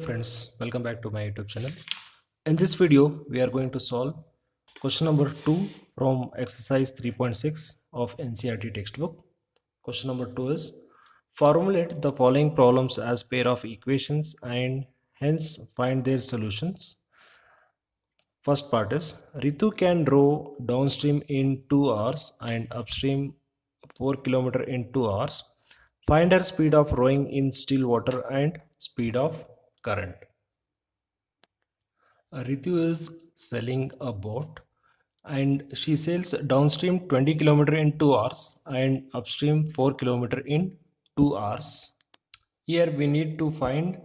Friends, welcome back to my YouTube channel. In this video, we are going to solve question number 2 from exercise 3.6 of NCERT textbook. Question number 2 is formulate the following problems as pair of equations and hence find their solutions. First part is Ritu can row downstream in 2 hours and upstream 4 km in 2 hours. Find her speed of rowing in still water and speed of current. Ritu is selling a boat and she sails downstream 20 km in 2 hours and upstream 4 km in 2 hours. Here we need to find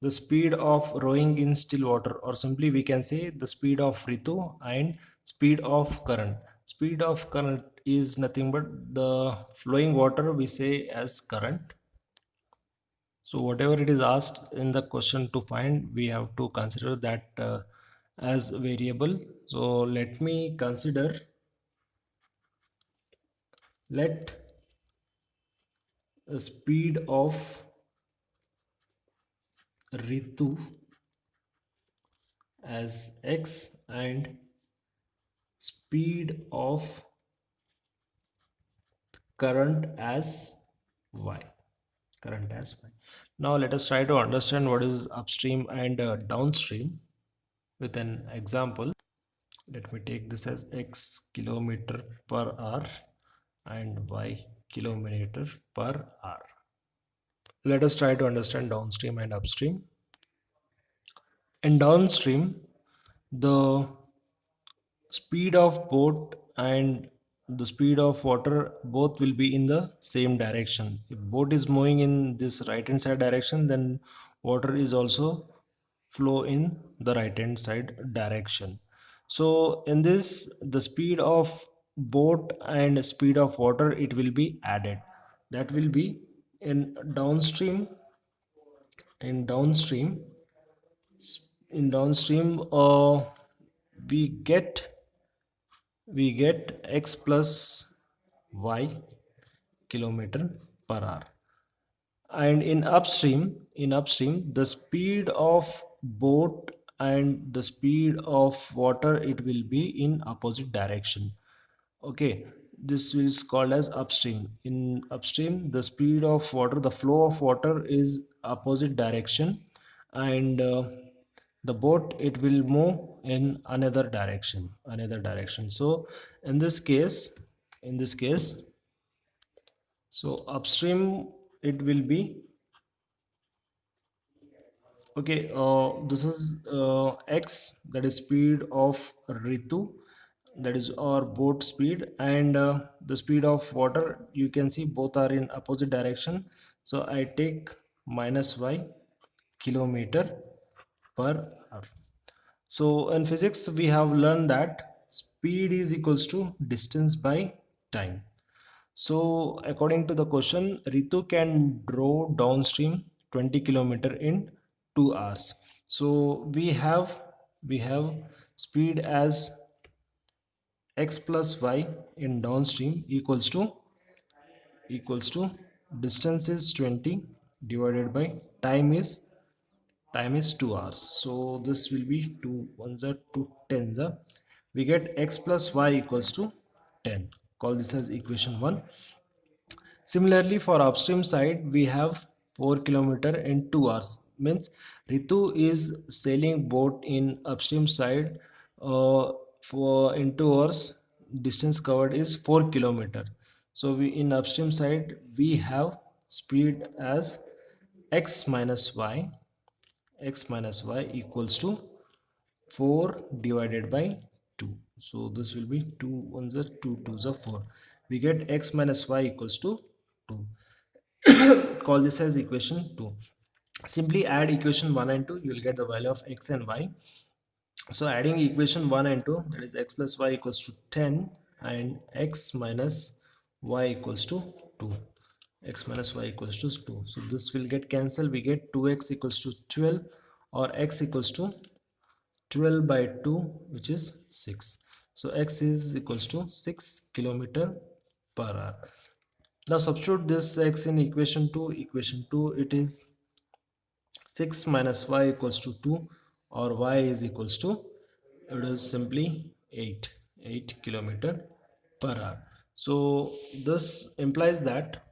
the speed of rowing in still water, or simply we can say the speed of Ritu and speed of current. Speed of current is nothing but the flowing water we say as current. So whatever it is asked in the question to find, we have to consider that as variable. So let me consider, let the speed of Ritu as x and speed of current as y. Now let us try to understand what is upstream and downstream with an example. Let me take this as x kilometer per hour and y kilometer per hour. Let us try to understand downstream and upstream. In downstream, the speed of boat and the speed of water both will be in the same direction. If boat is moving in this right hand side direction, then water is also flow in the right hand side direction. So in this, the speed of boat and speed of water, it will be added. That will be in downstream. In downstream we get x plus y kilometer per hour, and in upstream the speed of boat and the speed of water, it will be in opposite direction. Okay, this is called as upstream. In upstream, the speed of water, the flow of water is opposite direction, and the boat, it will move in another direction. So in this case so upstream, it will be okay. This is x, that is speed of Ritu, that is our boat speed, and the speed of water, you can see both are in opposite direction. So I take minus y kilometer per hour. So in physics we have learned that speed is equals to distance by time. So according to the question, Ritu can row downstream 20 kilometer in 2 hours. So we have speed as x plus y in downstream equals to distance is 20 divided by time is 2 hours. So this will be 2 ones are 2 tens are, we get x plus y equals to 10. Call this as equation 1. Similarly, for upstream side, we have 4 kilometer in 2 hours. Means Ritu is sailing boat in upstream side for in 2 hours. Distance covered is 4 kilometer. So we in upstream side we have speed as x minus y equals to 4 divided by 2. So this will be 2 ones are 2 twos are 4. We get x minus y equals to 2. Call this as equation 2. Simply add equation 1 and 2, you will get the value of x and y. So adding equation 1 and 2, that is x plus y equals to 10 and x minus y equals to 2. X minus y equals to 2. So this will get cancelled. We get 2x equals to 12, or x equals to 12 by 2, which is 6. So x is equals to 6 kilometer per hour. Now substitute this x in equation 2. Equation 2, it is 6 minus y equals to 2, or y is equals to, it is simply 8 kilometer per hour. So this implies that,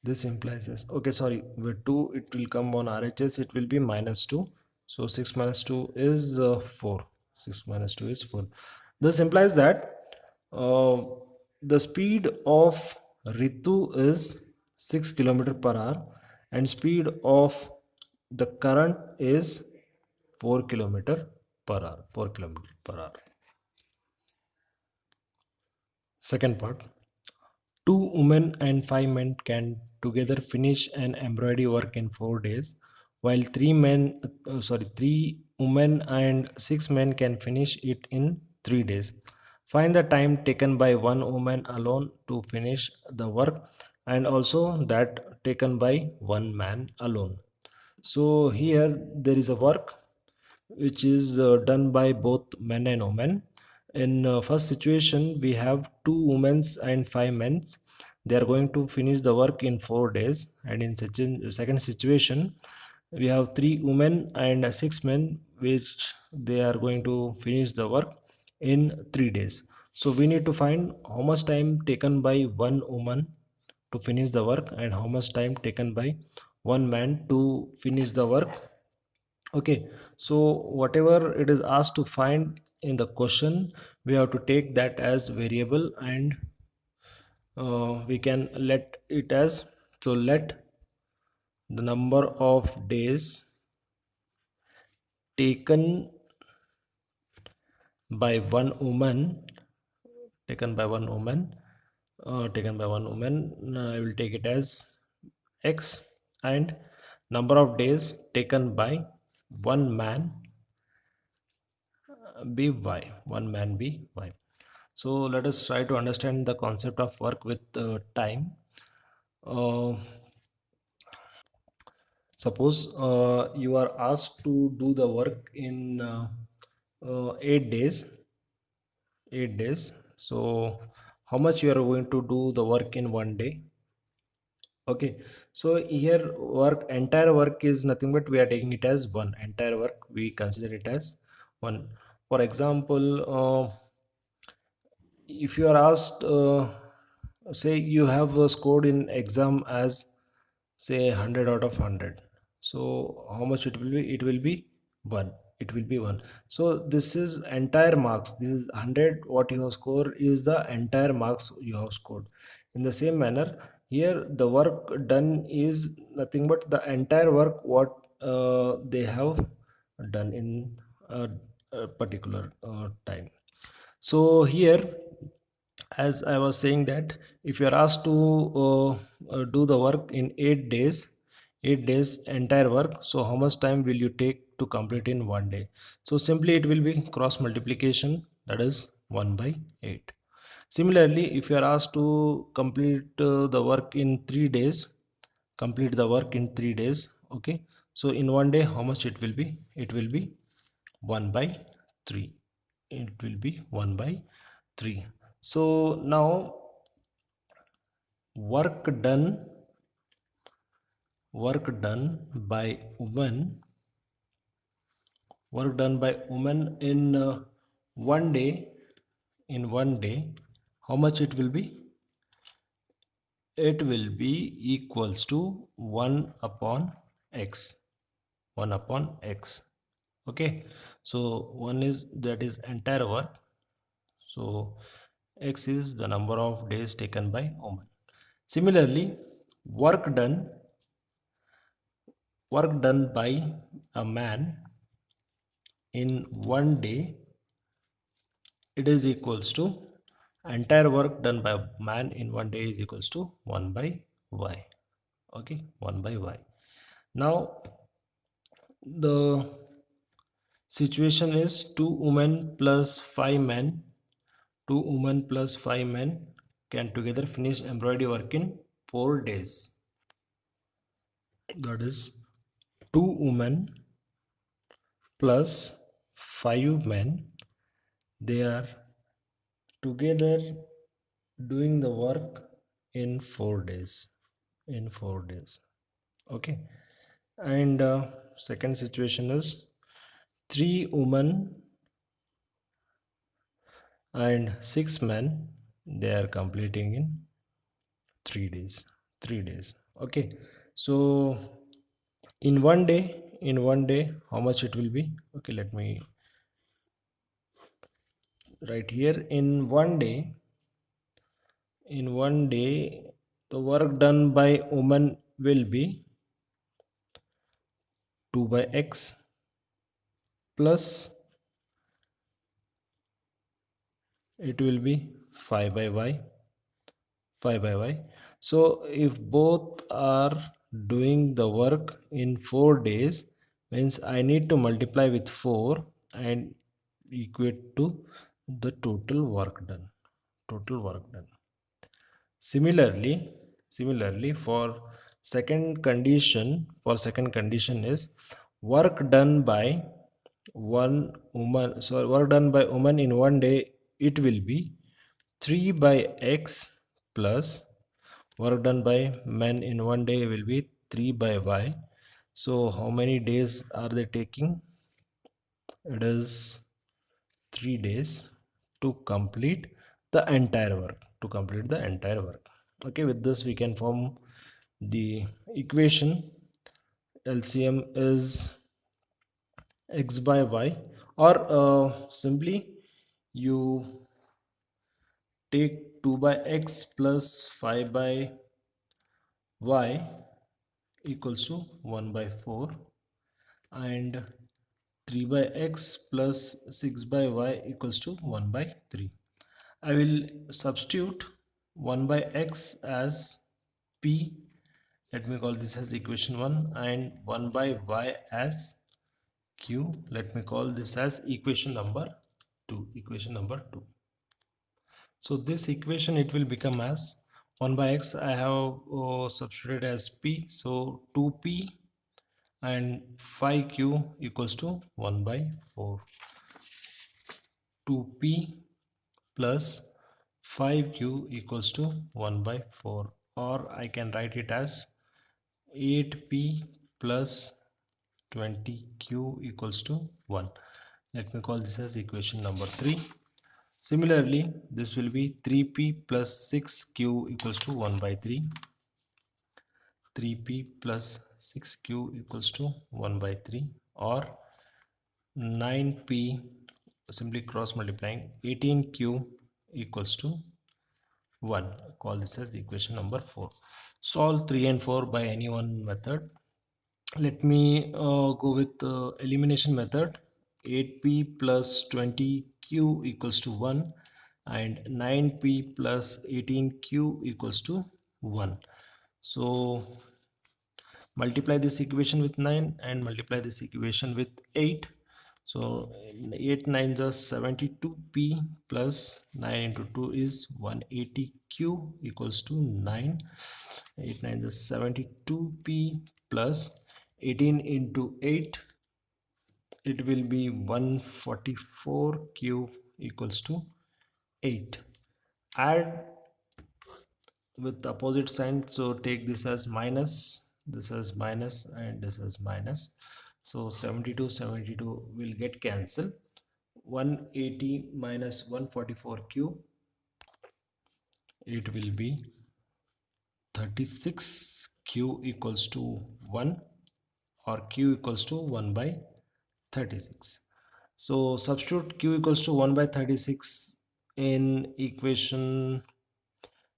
this implies this, okay, sorry, with 2 it will come on RHS, it will be -2. So 6 minus 2 is 4. 6 minus 2 is 4. This implies that uh, the speed of Ritu is 6 kilometer per hour, and speed of the current is 4 kilometer per hour. 4 kilometer per hour. Second part. Two women and five men can together finish an embroidery work in 4 days, while three women and six men can finish it in 3 days. Find the time taken by one woman alone to finish the work, and also that taken by one man alone. So here there is a work which is done by both men and women. In first situation, we have two women and five men. They are going to finish the work in 4 days. And in second situation, we have three women and six men, which they are going to finish the work in 3 days. So we need to find how much time taken by one woman to finish the work, and how much time taken by one man to finish the work. Okay, so whatever it is asked to find in the question, we have to take that as variable, and we can let it as, so let the number of days taken by one woman, taken by one woman I will take it as x, and number of days taken by one man be y, one man be y. So let us try to understand the concept of work with time. uh, Suppose you are asked to do the work in 8 days. 8 days. So how much you are going to do the work in one day? Okay, so here work, entire work is nothing but we are taking it as one. Entire work we consider it as one. For example, if you are asked, say you have scored in exam as, say, 100 out of 100, so how much it will be? It will be 1. It will be 1. So this is entire marks. This is 100, what you have scored is the entire marks you have scored. In the same manner, here the work done is nothing but the entire work what they have done in a particular time. So here, as I was saying, that if you are asked to do the work in 8 days, 8 days entire work, so how much time will you take to complete in one day? So simply it will be cross multiplication, that is 1 by 8. Similarly, if you are asked to complete the work in 3 days, complete the work in 3 days, okay, so in one day how much it will be? It will be 1 by 3. It will be 1 by 3. So now work done, work done by woman, work done by woman in one day, in one day, how much it will be? It will be equals to 1 upon x, 1 upon x. Okay, so 1 is, that is entire work, so x is the number of days taken by woman. Similarly, work done, work done by a man in one day, it is equals to, entire work done by man in one day is equals to 1 by y. Okay, 1 by y. Now the situation is two women plus five men, two women plus five men can together finish embroidery work in 4 days. That is, two women plus five men, they are together doing the work in 4 days, in 4 days. Okay. And second situation is 3 women and 6 men, they are completing in 3 days. 3 days. Okay. So in one day, how much it will be? Okay, let me write here. In one day, the work done by woman will be 2 by x plus it will be 5 by y, 5 by y. So if both are doing the work in 4 days, means I need to multiply with 4 and equate to the total work done. Total work done. Similarly, for second condition is work done by one woman. So work done by woman in one day, it will be 3 by x plus work done by men in one day will be 3 by y. So how many days are they taking? It is 3 days to complete the entire work. Okay, with this we can form the equation. LCM is x by y, or simply you take 2 by x plus 5 by y equals to 1 by 4, and 3 by x plus 6 by y equals to 1 by 3. I will substitute 1 by x as p, let me call this as equation 1, and 1 by y as q, let me call this as equation number 2. So this equation, it will become as 1 by x I have substituted as p, so 2p, and 5q equals to 1 by 4. 2p plus 5q equals to 1 by 4, or I can write it as 8p plus 20q equals to 1. Let me call this as equation number 3. Similarly, this will be 3p plus 6q equals to 1 by 3. 3p plus 6q equals to 1 by 3, or 9p, simply cross multiplying, 18q equals to 1. Call this as equation number 4. Solve 3 and 4 by any one method. Let me go with the elimination method. 8p plus 20q equals to 1, and 9p plus 18q equals to 1. So multiply this equation with 9 and multiply this equation with 8. So 8 9s are 72p plus 9 into 2 is 180q equals to 9. 8 9s is 72p plus 18 into 8, it will be 144q equals to 8. Add with opposite sign, so take this as minus, this as minus, and this as minus. So 72 will get cancelled. 180 minus 144q, it will be 36q equals to 1, or q equals to 1 by 36. So substitute q equals to 1 by 36 in equation,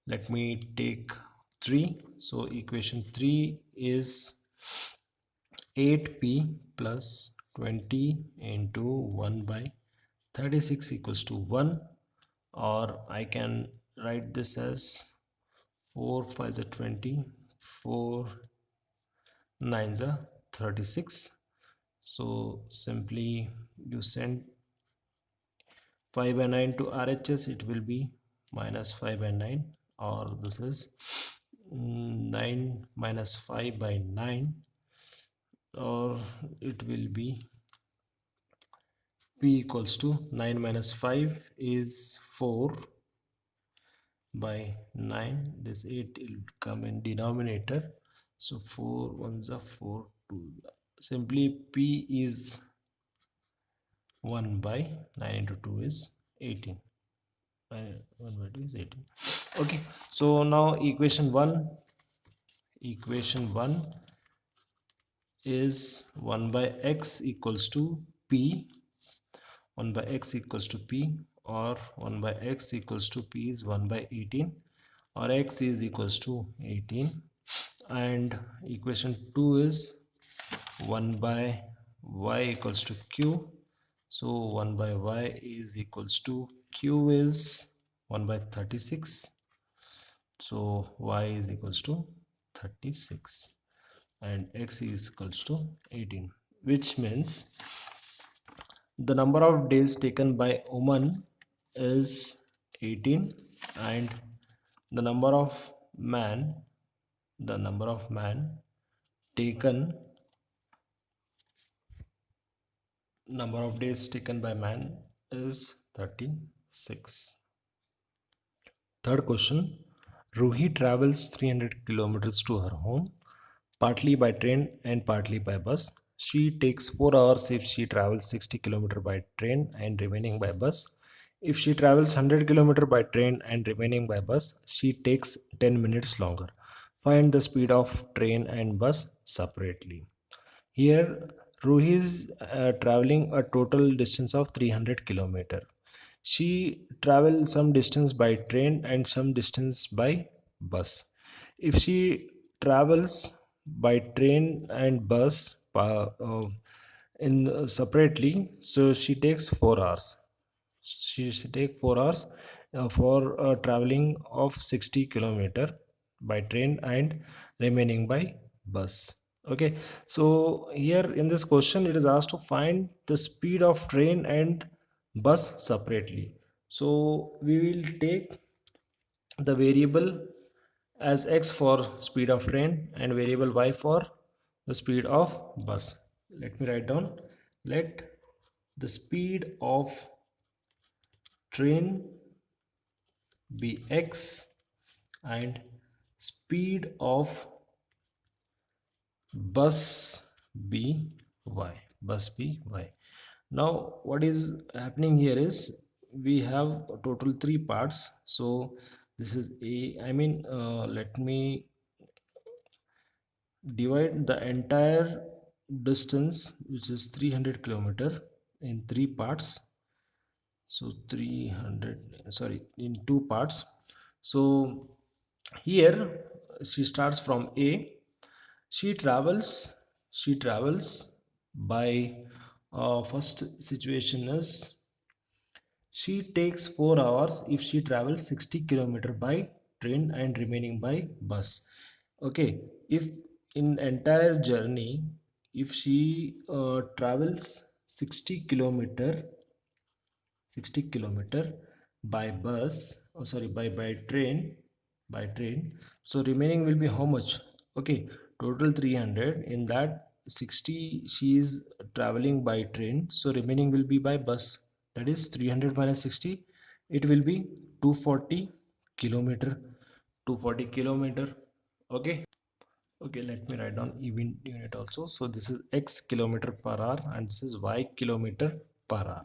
let me take 3. So equation 3 is 8p plus 20 into 1 by 36 equals to 1, or I can write this as 4 5 is 20, 4 9 is 36. So simply you send 5 by 9 to RHS, it will be minus 5 by 9, or this is 9 minus 5 by 9, or it will be p equals to 9 minus 5 is 4 by 9, this 8 will come in denominator, So 4 ones are 4 2. Simply P is 1 by 9 into 2 is 18. 1 by 2 is 18. Okay, so now equation 1 is 1 by x equals to P. 1 by x equals to P, or 1 by x equals to P is 1 by 18, or x is equals to 18. And equation 2 is 1 by y equals to q. So 1 by y is equals to q is 1 by 36. So y is equals to 36 and x is equals to 18, which means the number of days taken by woman is 18, and the number of man taken number of days taken by man is 36. Third question, Ruhi travels 300 kilometers to her home, partly by train and partly by bus. She takes 4 hours if she travels 60 kilometers by train and remaining by bus. If she travels 100 kilometers by train and remaining by bus, she takes 10 minutes longer. Find the speed of train and bus separately. Here, Ruhi is traveling a total distance of 300 kilometer. She travels some distance by train and some distance by bus. If she travels by train and bus in separately, so she takes 4 hours. She take 4 hours for traveling of 60 kilometer by train and remaining by bus. Okay, so here in this question it is asked to find the speed of train and bus separately. So we will take the variable as x for speed of train and variable y for the speed of bus. Let me write down. Let the speed of train be x and speed of bus be y. Now what is happening here is we have a total 3 parts. So this is let me divide the entire distance, which is 300 kilometer, in 3 parts. So 300, sorry, in 2 parts. So here she starts from A. She travels by first situation is she takes 4 hours if she travels 60 kilometer by train and remaining by bus. Okay, if in entire journey, if she travels 60 kilometer by bus, oh sorry, by train, so remaining will be how much? Okay, total 300. In that 60 she is traveling by train, so remaining will be by bus. That is 300 minus 60, it will be 240 kilometer. 240 kilometer. Okay. Okay, let me write down even unit also. So this is x kilometer per hour and this is y kilometer per hour.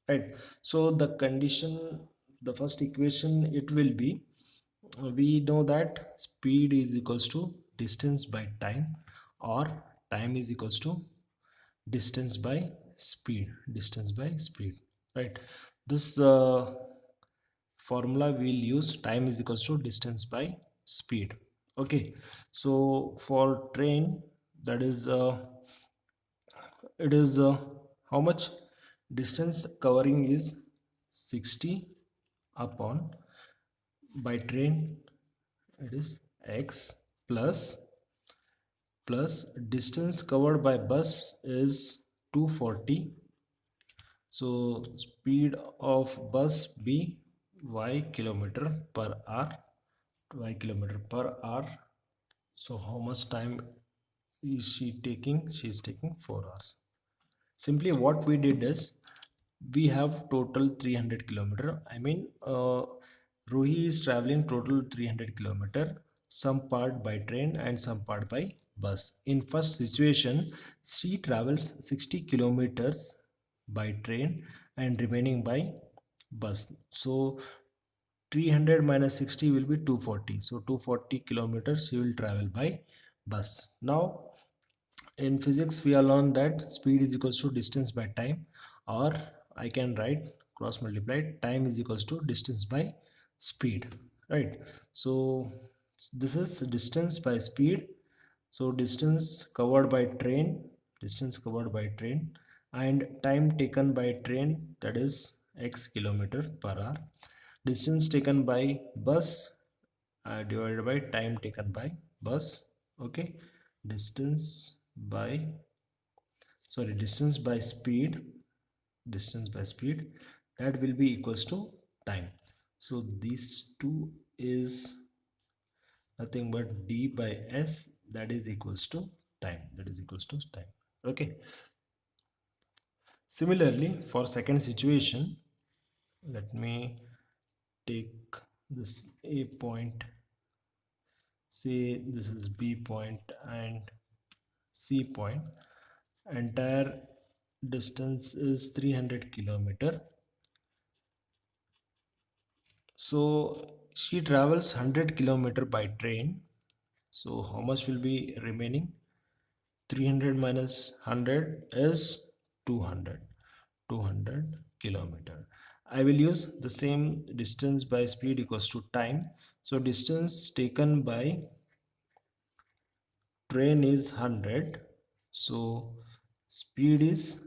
Right. So the condition, the first equation, it will be, we know that speed is equals to distance by time, or time is equals to distance by speed. Right. This formula we'll use, time is equals to distance by speed. Okay, so for train, that is it is how much distance covering is 60 upon, by train it is x plus distance covered by bus is 240. So speed of bus be y kilometer per hour. So how much time is she taking? She is taking 4 hours. Simply what we did is, we have total 300 kilometer. Ruhi is traveling total 300 kilometer. some part by train and some part by bus. In first situation, she travels 60 kilometers by train and remaining by bus. So 300 minus 60 will be 240. So 240 kilometers she will travel by bus. Now in physics we are learned that speed is equals to distance by time, or I can write cross multiplied time is equals to distance by speed, right? So this is distance by speed. So distance covered by train and time taken by train, that is x kilometer per hour. Distance taken by bus divided by time taken by bus. Okay, distance by distance by speed, that will be equals to time. So these two is nothing but d by s, that is equals to time. Okay, similarly for second situation, let me take this a point, say this is b point and c point. Entire distance is 300 kilometer. So she travels 100 kilometer by train. So how much will be remaining? 300 minus 100 is 200. 200 kilometer. I will use the same distance by speed equals to time. So distance taken by train is 100. So speed is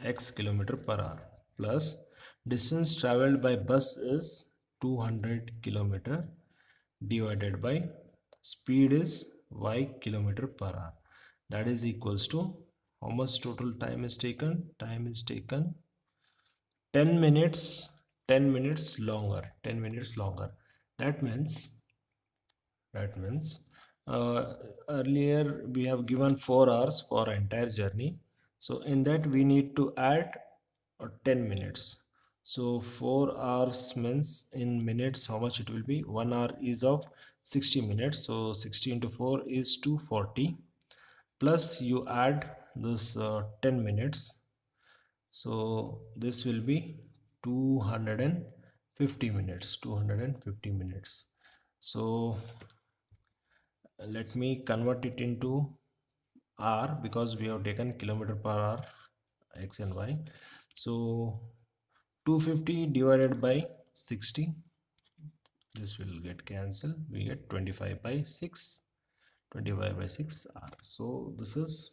x kilometer per hour plus distance traveled by bus is 200 kilometer divided by speed is y kilometer per hour, that is equals to how much total time is taken. Time is taken 10 minutes. 10 minutes longer. 10 minutes longer. That means earlier we have given 4 hours for entire journey, so in that we need to add 10 minutes. So 4 hours means in minutes how much it will be. 1 hour is of 60 minutes, so 60 into 4 is 240, plus you add this 10 minutes, so this will be 250 minutes. 250 minutes. So let me convert it into r, because we have taken kilometer per hour x and y. So 250 divided by 60, this will get cancelled, we get 25 by 6. 25 by 6 r. So this is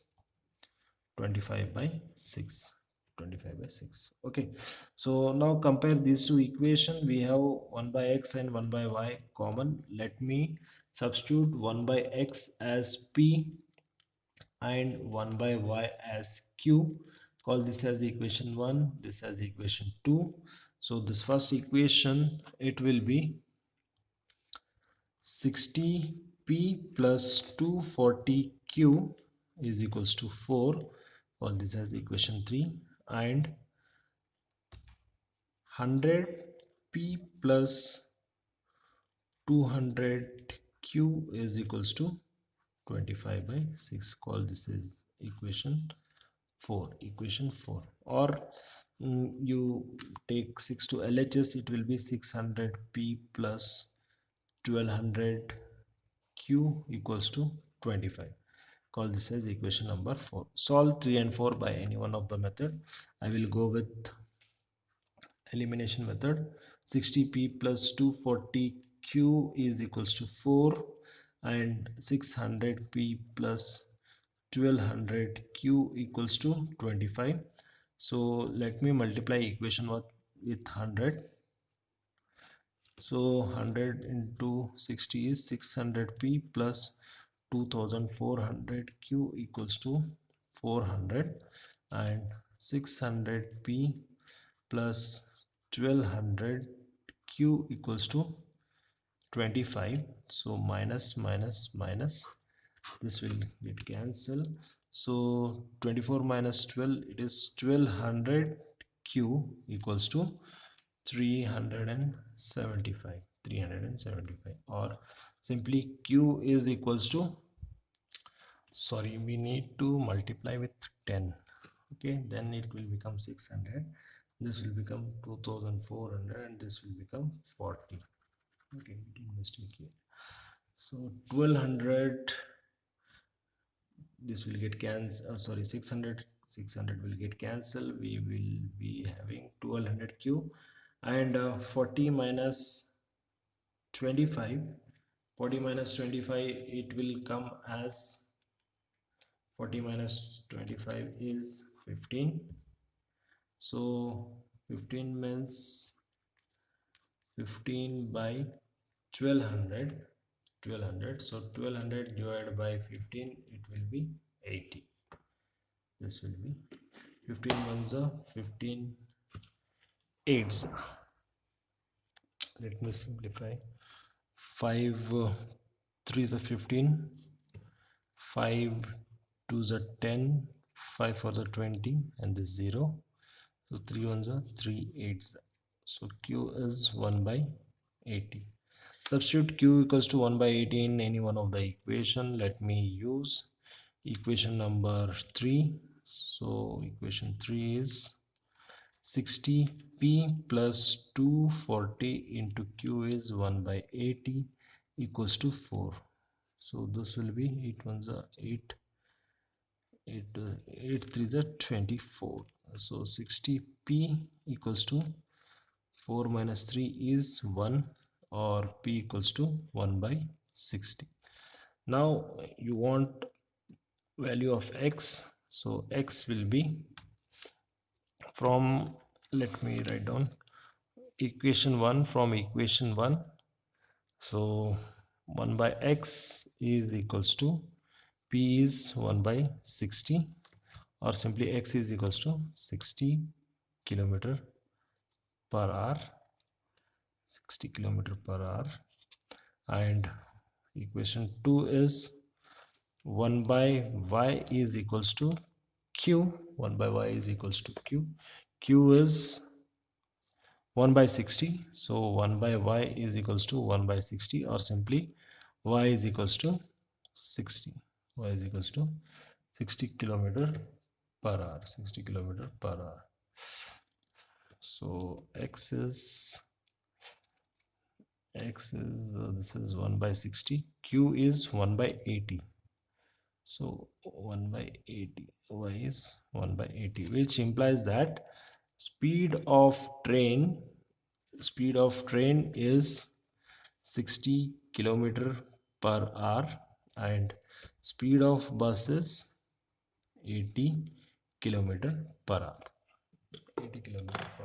25 by 6. 25 by 6. Okay, so now compare these two equations. We have 1 by x and 1 by y common. Let me substitute 1 by x as p and 1 by y as q. Call this as equation 1, this as equation 2. So this first equation, it will be 60p plus 240q is equals to 4. Call this as equation 3. And 100p plus 200q is equals to 25 by 6. Call this is equation 4. Or you take 6 to LHS, it will be 600p plus 1200q equals to 25. Call this as equation number 4. Solve 3 and 4 by any one of the method. I will go with elimination method. 60p plus 240q is equals to 4 and 600p plus 1200q equals to 25. So let me multiply equation with 100. So 100 into 60 is 600p plus 2400q equals to 400, and 600p plus 1200q equals to 25. So minus minus minus, this will get cancelled. So 24 minus 12, it is 1200q equals to 375. 375, or simply q is equals to, sorry, we need to multiply with 10. Okay, then it will become 600, this will become 2400, and this will become 40. Okay, mistake here. So 1200, this will get cancelled, sorry, 600 will get cancelled, we will be having 1200 q, and 40 minus 25, 40 minus 25, it will come as 40 minus 25 is 15. So 15 means 15 by 1200, so 1200 divided by 15, it will be 80. This will be 15 ones are 15 eights. Let me simplify. 5 3s are 15, 5 2s are 10, 5 4s are 20, and this 0. So 3 ones are 3 eights. So q is 1 by 80. Substitute q equals to 1 by 80 in any one of the equation. Let me use equation number 3. So equation 3 is 60p plus 240 into q is 1 by 80 equals to 4. So this will be 8 ones are 8, 8 3s are 24. So 60p equals to 4 minus 3 is 1, or p equals to 1 by 60. Now you want value of x, so x will be from, let me write down equation 1, from equation 1. So 1 by x is equals to p is 1 by 60, or simply x is equals to 60 kilometer per hour, 60 kilometer per hour. And equation 2 is 1 by y is equals to q, 1 by y is equals to q, q is 1 by 60, so 1 by y is equals to 1 by 60, or simply y is equals to 60, y is equals to 60 kilometer per hour, 60 kilometer per hour. So x is this is 1 by 60, q is 1 by 80, so 1 by 80, y is 1 by 80, which implies that speed of train is 60 kilometer per hour, and speed of bus is 80 kilometer per hour, 80 kilometer per